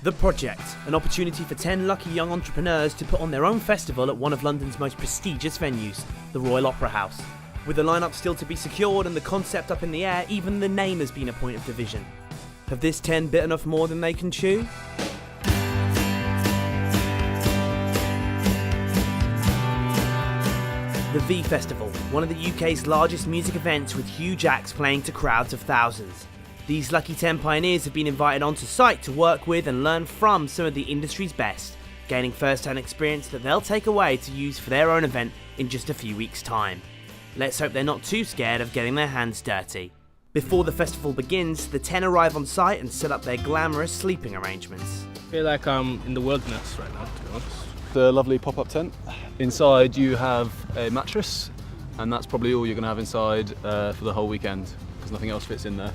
The Project, an opportunity for 10 lucky young entrepreneurs to put on their own festival at one of London's most prestigious venues, the Royal Opera House. With the lineup still to be secured and the concept up in the air, even the name has been a point of division. Have this 10 bitten off more than they can chew? The V Festival, one of the UK's largest music events with huge acts playing to crowds of thousands. These lucky 10 pioneers have been invited onto site to work with and learn from some of the industry's best, gaining first-hand experience that they'll take away to use for their own event in just a few weeks' time. Let's hope they're not too scared of getting their hands dirty. Before the festival begins, the 10 arrive on site and set up their glamorous sleeping arrangements. I feel like I'm in the wilderness right now, to be honest. The lovely pop-up tent. Inside you have a mattress, and that's probably all you're going to have inside for the whole weekend, because nothing else fits in there.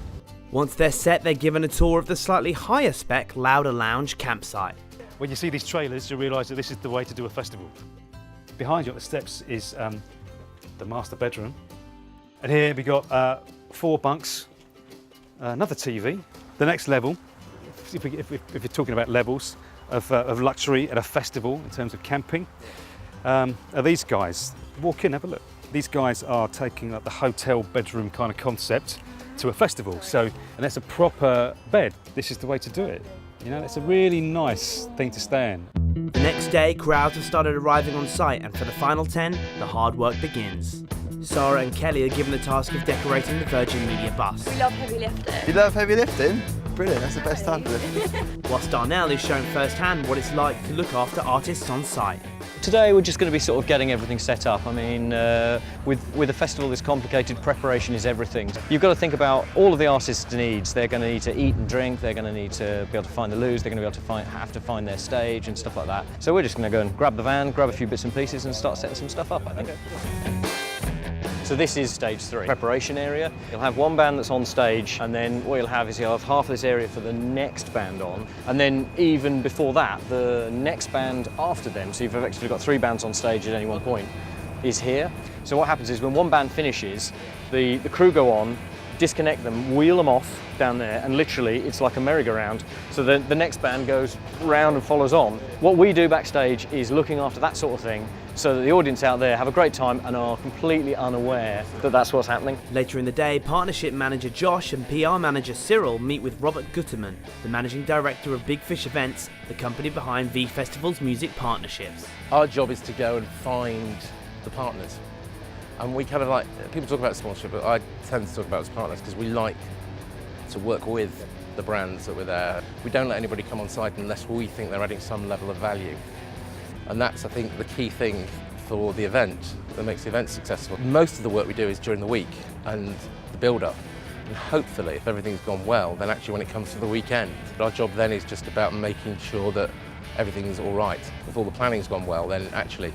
Once they're set, they're given a tour of the slightly higher spec Louder Lounge campsite. When you see these trailers, you realise that this is the way to do a festival. Behind you on the steps is the master bedroom. And here we got 4 bunks, another TV. The next level, if you're talking about levels of luxury at a festival in terms of camping, are these guys. Walk in, have a look. These guys are taking like the hotel bedroom kind of concept to a festival. And that's a proper bed. This is the way to do it. You know, it's a really nice thing to stay in. The next day, crowds have started arriving on site, and for the final 10, the hard work begins. Sarah and Kelly are given the task of decorating the Virgin Media bus. We love heavy lifting. You love heavy lifting? Brilliant, that's the best time to lift. Whilst Darnell is shown firsthand what it's like to look after artists on site. Today we're just going to be sort of getting everything set up. I mean, with a festival this complicated, preparation is everything. You've got to think about all of the artists' needs. They're going to need to eat and drink, they're going to need to be able to find the loos, they're going to be able to have to find their stage and stuff like that. So we're just going to go and grab the van, grab a few bits and pieces and start setting some stuff up, I think. So this is stage 3, preparation area. You'll have one band that's on stage, and then what you'll have is you'll have half of this area for the next band on, and then even before that, the next band after them, so you've actually got 3 bands on stage at any one point, is here. So what happens is when one band finishes, the crew go on, disconnect them, wheel them off down there, and literally it's like a merry-go-round. So the next band goes round and follows on. What we do backstage is looking after that sort of thing, so that the audience out there have a great time and are completely unaware that that's what's happening. Later in the day, partnership manager Josh and PR manager Cyril meet with Robert Gutterman, the managing director of Big Fish Events, the company behind V Festival's music partnerships. Our job is to go and find the partners. And we kind of like, people talk about sponsorship, but I tend to talk about as partners because we like to work with the brands that we're there. We don't let anybody come on site unless we think they're adding some level of value. And that's, I think, the key thing for the event that makes the event successful. Most of the work we do is during the week and the build-up. And hopefully, if everything's gone well, then actually when it comes to the weekend, our job then is just about making sure that everything's all right. If all the planning's gone well, then actually,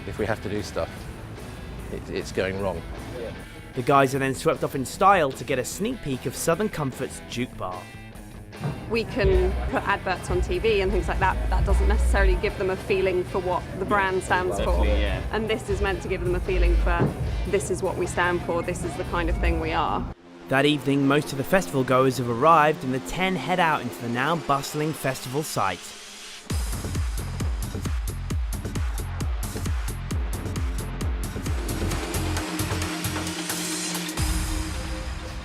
if we have to do stuff, it's going wrong. The guys are then swept off in style to get a sneak peek of Southern Comfort's Juke Bar. We can put adverts on TV and things like that, but that doesn't necessarily give them a feeling for what the brand stands for. Yeah. And this is meant to give them a feeling for this is what we stand for, this is the kind of thing we are. That evening, most of the festival goers have arrived and the 10 head out into the now bustling festival site.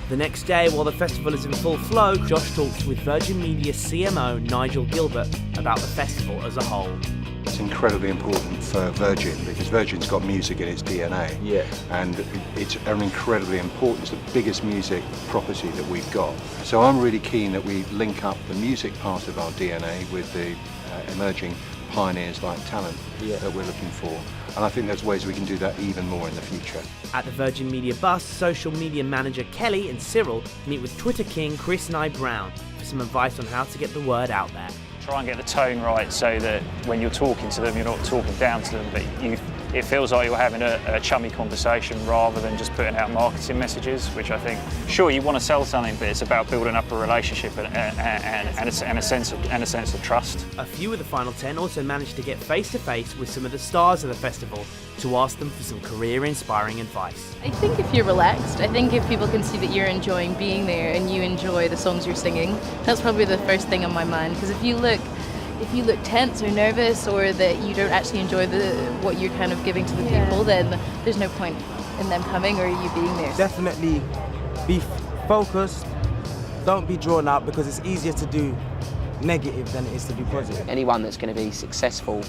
The next day, while the festival is in full flow, Josh talks with Virgin Media CMO Nigel Gilbert about the festival as a whole. It's incredibly important for Virgin because Virgin's got music in its DNA. Yeah. And it's an incredibly important, it's the biggest music property that we've got. So I'm really keen that we link up the music part of our DNA with the emerging pioneers like talent that we're looking for. And I think there's ways we can do that even more in the future. At the Virgin Media bus, social media manager Kelly and Cyril meet with Twitter king Chris Nye Brown for some advice on how to get the word out there. Try and get the tone right so that when you're talking to them, you're not talking down to them, but it feels like you're having a chummy conversation rather than just putting out marketing messages, which I think, sure, you want to sell something, but it's about building up a relationship and a sense of trust. A few of the final 10 also managed to get face-to-face with some of the stars of the festival to ask them for some career-inspiring advice. I think if you're relaxed, I think if people can see that you're enjoying being there and you enjoy the songs you're singing, that's probably the first thing on my mind. Because if you look tense or nervous, or that you don't actually enjoy what you're kind of giving to the people, then there's no point in them coming or you being there. Definitely be focused, don't be drawn out, because it's easier to do negative than it is to do positive. Anyone that's going to be successful,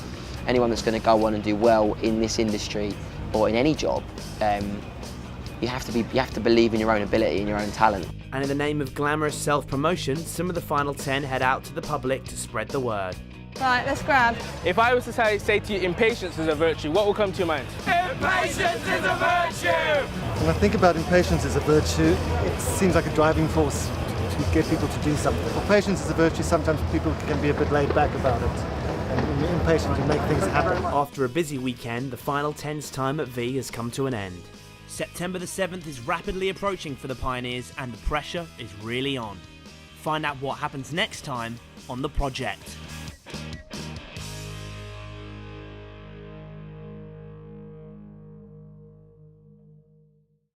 anyone that's going to go on and do well in this industry or in any job, you have to believe in your own ability and your own talent. And in the name of glamorous self-promotion, some of the final 10 head out to the public to spread the word. Right, let's grab. If I was to say to you, impatience is a virtue, what will come to your mind? Impatience is a virtue! When I think about impatience as a virtue, it seems like a driving force to get people to do something. For patience is a virtue, sometimes people can be a bit laid back about it. And impatient to make things happen. After a busy weekend, the final 10's time at V has come to an end. September the 7th is rapidly approaching for the Pioneers and the pressure is really on. Find out what happens next time on The Project.